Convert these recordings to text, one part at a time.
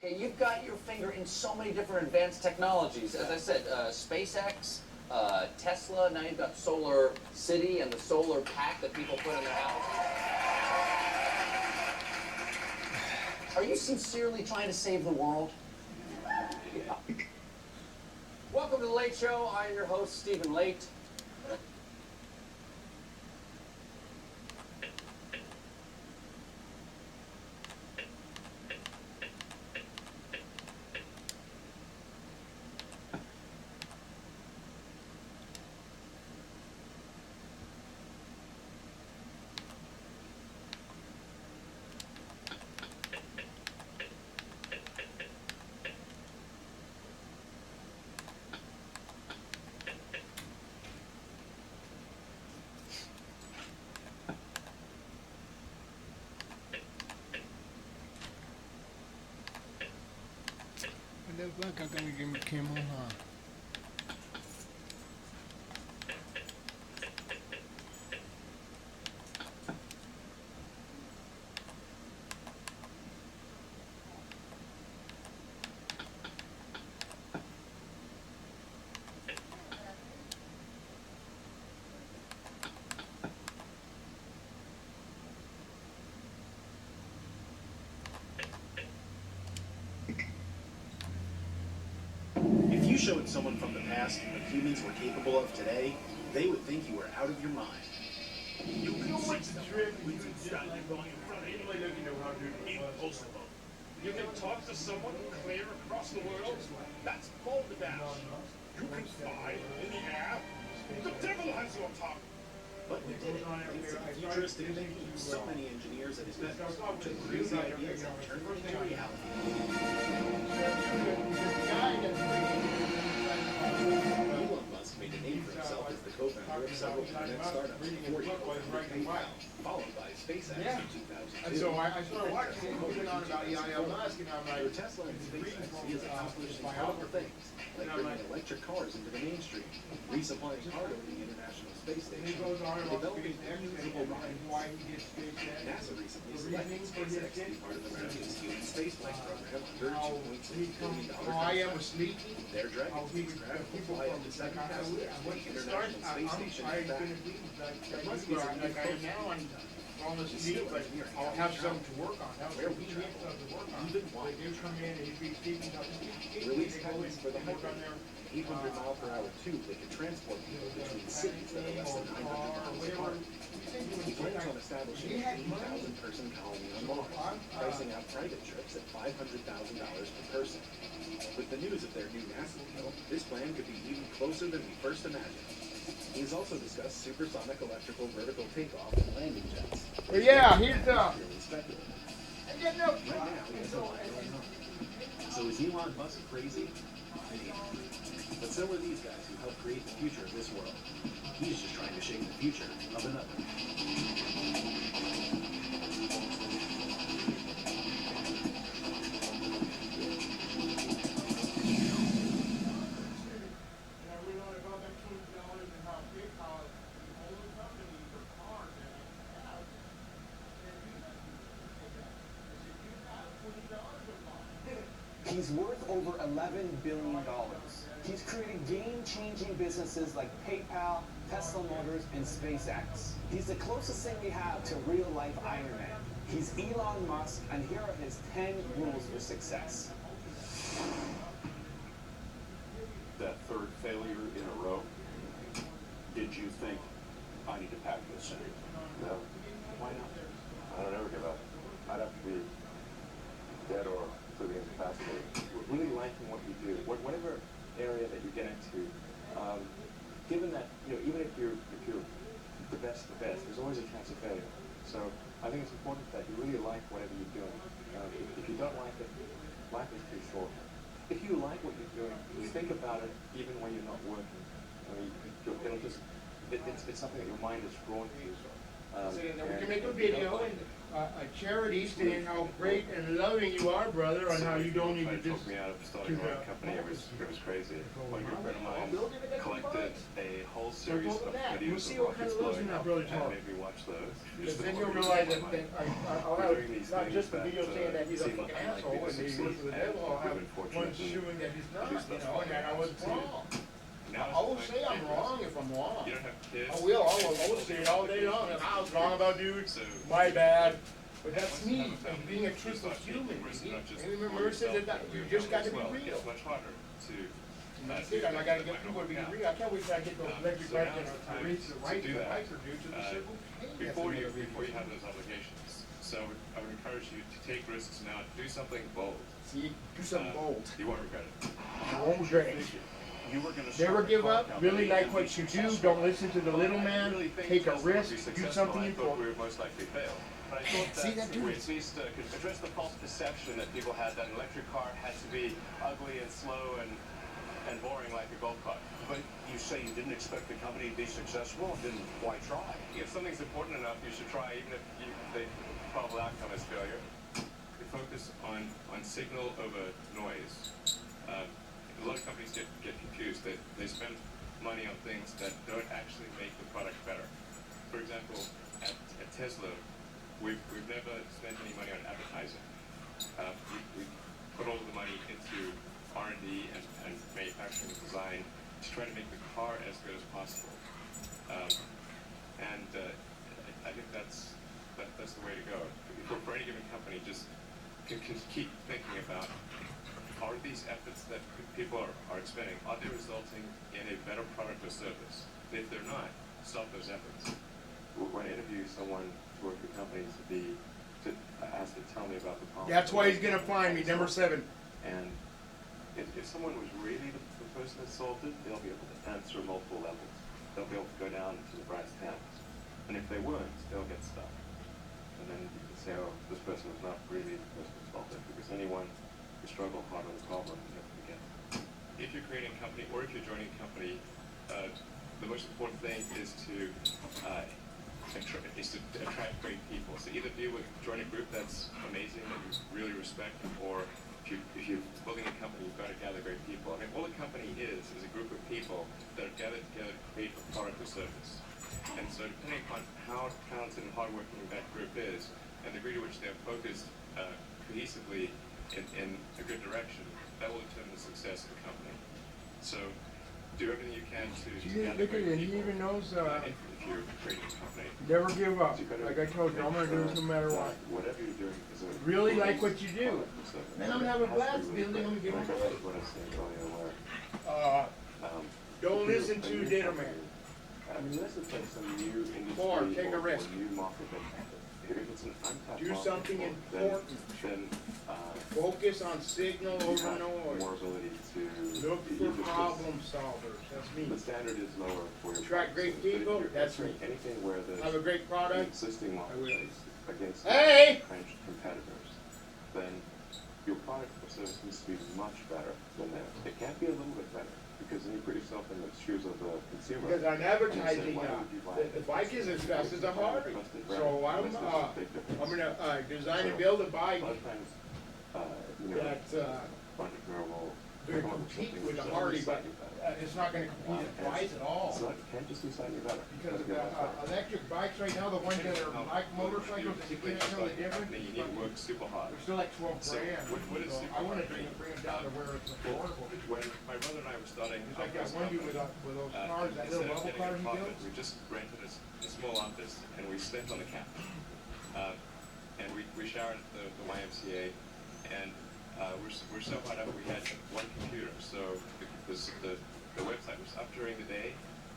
Hey, you've got your finger in so many different advanced technologies. As I said, SpaceX, Tesla, now you've got Solar City and the solar pack that people put in their house. Are you sincerely trying to save the world? Yeah. Welcome to The Late Show. I'm your host, Stephen Late. Look, I'm gonna give him a camera, huh? If you showed someone from the past what humans were capable of today, they would think you were out of your mind. You can see someone standing right in front of you. Impossible. You can talk to someone clear across the world. That's called the dash. You can fly in the air. The devil has your tongue. But we did it. Thanks to the futuristic thinking of so many engineers at his business who took crazy ideas and turned them into reality. Elon Musk made a name for himself as the co-founder of several internet startups before he co-founded PayPal, followed by SpaceX in 2002. And so I started watching him moving on about Elon Musk, and I'm For like, Tesla and SpaceX, he has accomplished incredible things, like bringing electric cars into the mainstream, resupplying cargo to the International Space he Station, goes on and about developing reusable and rockets. why he gets SpaceX. NASA recently selected SpaceX to be part of America's human spaceflight program under How $2.6 he billion comes, how I am contract. with sneaky. Their Dragon How he was, spacecraft will people fly up from to like 7 I passengers to once the you start, International Space Station I'm and back. gonna be like Musk you is are, a like I am now, and on the sneak, like I'll have something to work on. That was Where what we we travel, have to work on. even why Like you come in and you be speaking up. Release They go in patents for the and work on Hyperloop, their 800-mile-per-hour tube that can transport people between cities that are less than 900 miles apart. He plans on establishing an 80,000-person colony on Mars, pricing out private trips at $500,000 per person. With the news of their new NASA deal, this plan could be even closer than we first imagined. He has also discussed supersonic electrical vertical takeoff and landing jets. But yeah, he's Purely speculative. Right now, he has a lot going on. So is Elon Musk crazy? Maybe. But so are these guys who helped create the future of this world. He's just trying to shape the future of another. He's worth over $11 billion. He's created game-changing businesses like PayPal, Tesla Motors, and SpaceX. He's the closest thing we have to real-life Iron Man. He's Elon Musk, and here are his 10 rules for success. That third failure in a row, did you think, I need to pack this in? No. Why not? I don't ever give up. I'd have to be dead or completely incapacitated. Really liking what you do, whatever area that you get into, given that, even if you're the best of the best, there's always a chance of failure. So I think it's important that you really like whatever you're doing. If you don't like it, life is too short. If you like what you're doing, think about it even when you're not working. I mean, it's something that your mind is drawn to. So then we can make a video and a charity saying how great and loving you are, brother, and how you donated this took me out of to starting my the company. It was crazy. One good friend of mine Build it at collected a whole series of that. videos We'll see of what kind rockets of loves in blowing that up brother's and heart. made me watch those. Because Just then the you'll more realize videos that I'll We're have doing these not things just the that, video saying that he's a seem fucking unlikely asshole to and that he succeed, works for the and devil, I'll we've have been fortunate one and showing that he's not, produced you thus know, far and that I was to wrong. Now I will it's say time I'm to wrong if I'm wrong. You don't have kids. I will say it all day long. If I was wrong about dude, So my bad. But that's me, and being a truthful human. And remember, it says that you just got to be real. It's much harder to. And that's it, and I gotta get people to be real. I can't wait till I get those electric bikes and I reach the right to the biker dude to the circle. Before you have those obligations. So I would encourage you to take risks now. Do something bold. See, do something bold. You won't regret it. You won't regret it. You were gonna Never start a give car up, company really like and what be you do, successful. don't listen to the little man, I really think take a Tesla would be risk, do successful. something I thought we important. would most likely fail. But I thought See, that that dude- we at least could address the false perception that people had that an electric car had to be ugly and slow and boring like a golf cart. But you say you didn't expect the company to be successful, then why try? If something's important enough, you should try, even if the probable outcome is failure. You focus on signal over noise. A lot of companies get confused. They spend money on things that don't actually make the product better. For example, at Tesla, we've never spent any money on advertising. We put all the money into R&D and manufacturing and design to try to make the car as good as possible. I think that's the way to go. For any given company, just keep thinking about, are these efforts that people are expending, are they resulting in a better product or service? If they're not, stop those efforts. When I interview someone to work for companies to ask to tell me about the problem. That's why he's gonna find me, number 7. And if someone was really the person that solved it, they'll be able to answer multiple levels. They'll be able to go down to the brass tacks. And if they weren't, they'll get stuck. And then you can say, oh, this person was not really the person who solved it, because anyone who struggled hard with the problem will never forget. If you're creating a company or if you're joining a company, the most important thing is to attract great people. So either join a group that's amazing, that you really respect, or if you're building a company, you've got to gather great people. I mean, all a company is a group of people that are gathered together to create a product or service. And so depending upon how talented and hardworking that group is, and the degree to which they're focused cohesively in a good direction, that will determine the success of the company. So do everything you can to gather Look at great it, he people. even knows, If you're creating a company. never give up. So you've got to Like I told you, I'm gonna do make this no sure matter that what. Whatever you're doing is a Really like what you do. product or service. Man, I'm gonna have a It has to blast be really building, I'm gonna great. get Like my what I was saying earlier, where Don't if you're listen a to new Ditterman. company, unless it's like some new industry Or take a or risk. new market that if it's an untapped Do market, something then important. Focus Focus on signal you over have noise. more ability to Look use for it. problem solvers, that's me. The standard is lower for your Attract great product. So if people, you're that's entering me. anything where Have a there's great an product, existing I will. marketplace against Hey! entrenched competitors, then your product or service needs to be much better than theirs. It can't be a little bit better, because then you put yourself in the shoes of the consumer. Because I'm advertising, why would you buy the bike is as fast as a Harley. Trusted brand. So I'm Unless there's a big difference. gonna design and So, build a A bike lot of times, that entrepreneur will gonna come up with compete something with that's a Harley, but slightly better. it's not gonna compete at price at all. It's not, it can't just be slightly better. Because It's gotta be a lot better. electric bikes right now, the ones that are like motorcycles, and you can't tell the difference, You need to work super hard. they're still like 12 So, grand. what is So super I wanna hard? bring them down to where it's affordable. When my brother and I were starting, It's like that one dude with those cars, that instead little of bubble getting car an he apartment, built. we just rented a small office and we slept on the couch. And we showered at the YMCA, and we're so hot up we had one computer, so the website was up during the day,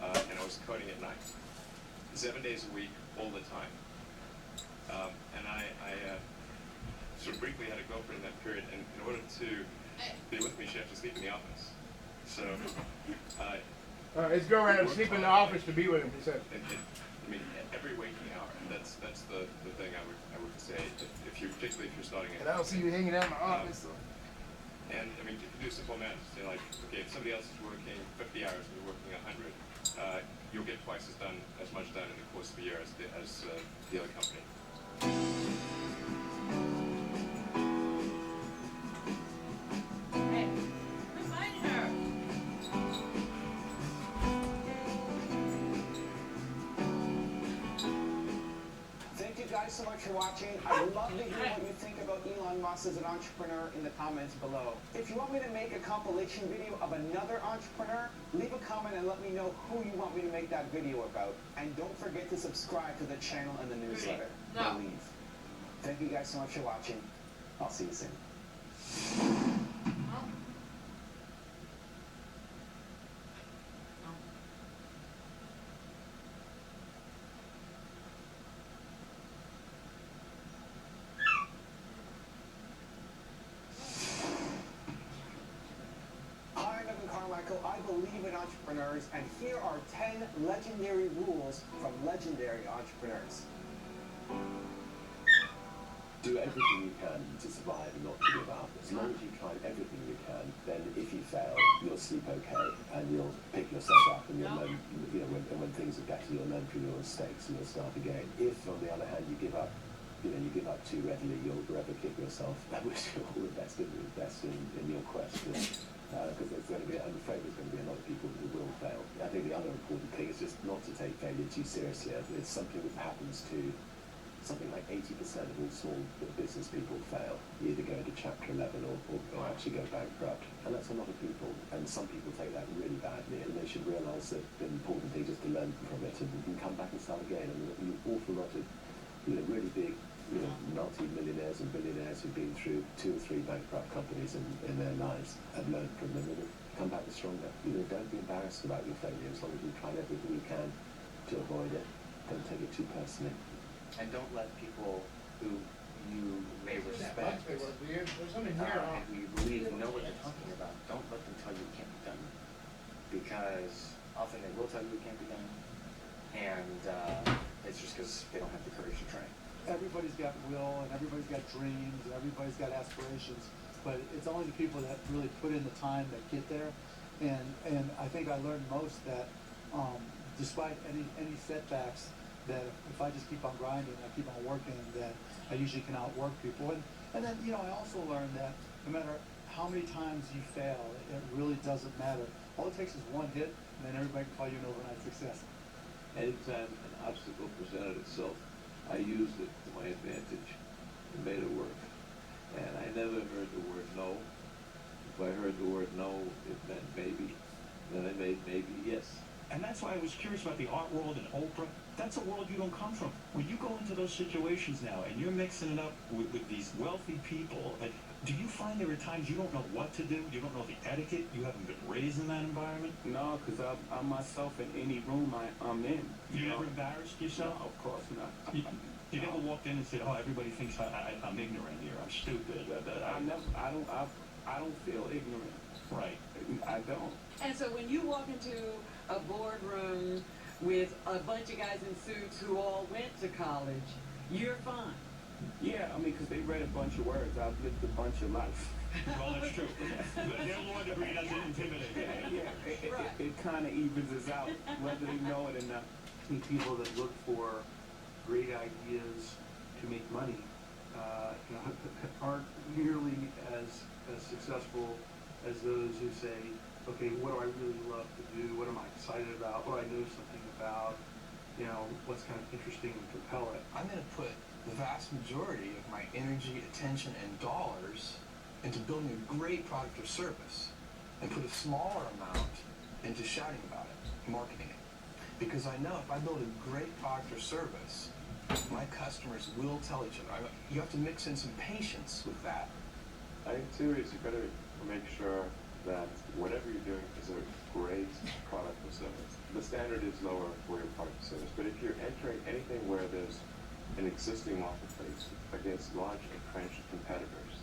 and I was coding at night, 7 days a week, all the time. And I sort of briefly had a girlfriend in that period, and in order to be with me, she had to sleep in the office. So, His girlfriend had to sleep in the office to be with him, he said. I mean, every waking hour, and that's the thing I would say, particularly if you're starting And I don't see you hanging out in the office, so. And I mean, do simple math. You know, like, okay, if somebody else is working 50 hours and you're working 100, you'll get twice as much done in the course of a year as the other company. Hey, quit fighting her. Thank you guys so much for watching. I'd love to hear what you think about Elon Musk as an entrepreneur in the comments below. If you want me to make a compilation video of another entrepreneur, leave a comment and let me know who you want me to make that video about. And don't forget to subscribe to the channel and the newsletter. No. Believe. Thank you guys so much for watching. I'll see you soon. I believe in entrepreneurs, and here are 10 legendary rules from legendary entrepreneurs. Do everything you can to survive and not to give up. As long as you try everything you can, then if you fail, you'll sleep okay, and you'll pick yourself up, and you'll learn, you know, when things are better, you'll learn from your mistakes, and you'll start again. If, on the other hand, you give up too readily, you'll forever kick yourself. I wish you all the best in your quest. Because I'm afraid there's going to be a lot of people who will fail. I think the other important thing is just not to take failure too seriously. It's something that happens to something like 80% of all small business people fail. You either go into Chapter 11 or actually go bankrupt. And that's a lot of people. And some people take that really badly, and they should realize that the important thing is to learn from it and come back and start again. And an awful lot of really big multi-millionaires and billionaires who've been through 2 or 3 bankrupt companies in their lives have learned from them and have come back stronger. Don't be embarrassed about your failure as long as you've tried everything you can to avoid it. Don't take it too personally. And don't let people who you may respect and who you believe know what they're talking about, don't let them tell you it can't be done. Because often they will tell you it can't be done, and it's just because they don't have the courage to try. Everybody's got will, and everybody's got dreams, and everybody's got aspirations, but it's only the people that really put in the time that get there. And I think I learned most that despite any setbacks, that if I just keep on grinding, I keep on working, that I usually can outwork people. And then, I also learned that no matter how many times you fail, it really doesn't matter. All it takes is one hit, and then everybody can call you an overnight success. Anytime an obstacle presented itself, I used it to my advantage and made it work. And I never heard the word no. If I heard the word no, it meant maybe. Then I made maybe yes. And that's why I was curious about the art world and Oprah. That's a world you don't come from. When you go into those situations now and you're mixing it up with these wealthy people, do you find there are times you don't know what to do? You don't know the etiquette? You haven't been raised in that environment? No, because I'm myself in any room I'm in. You never embarrassed yourself? No, of course not. You never walked in and said, "Oh, everybody thinks I'm ignorant here. I'm stupid." I don't feel ignorant. Right. I don't. And so when you walk into a boardroom with a bunch of guys in suits who all went to college, you're fine. Yeah, I mean, because they read a bunch of words. I've lived a bunch of life. Well, that's true. Their law degree doesn't intimidate. It kind of evens us out, whether they know it or not. People that look for great ideas to make money aren't nearly as successful as those who say, okay, what do I really love to do? What am I excited about? What do I know something about? What's kind of interesting and compelling? I'm going to put the vast majority of my energy, attention, and dollars into building a great product or service, and put a smaller amount into shouting about it, marketing it. Because I know if I build a great product or service, my customers will tell each other. You have to mix in some patience with that. I think too is you better make sure that whatever you're doing is a great product or service. The standard is lower for your product or service, but if you're entering anything where there's an existing marketplace against large entrenched competitors,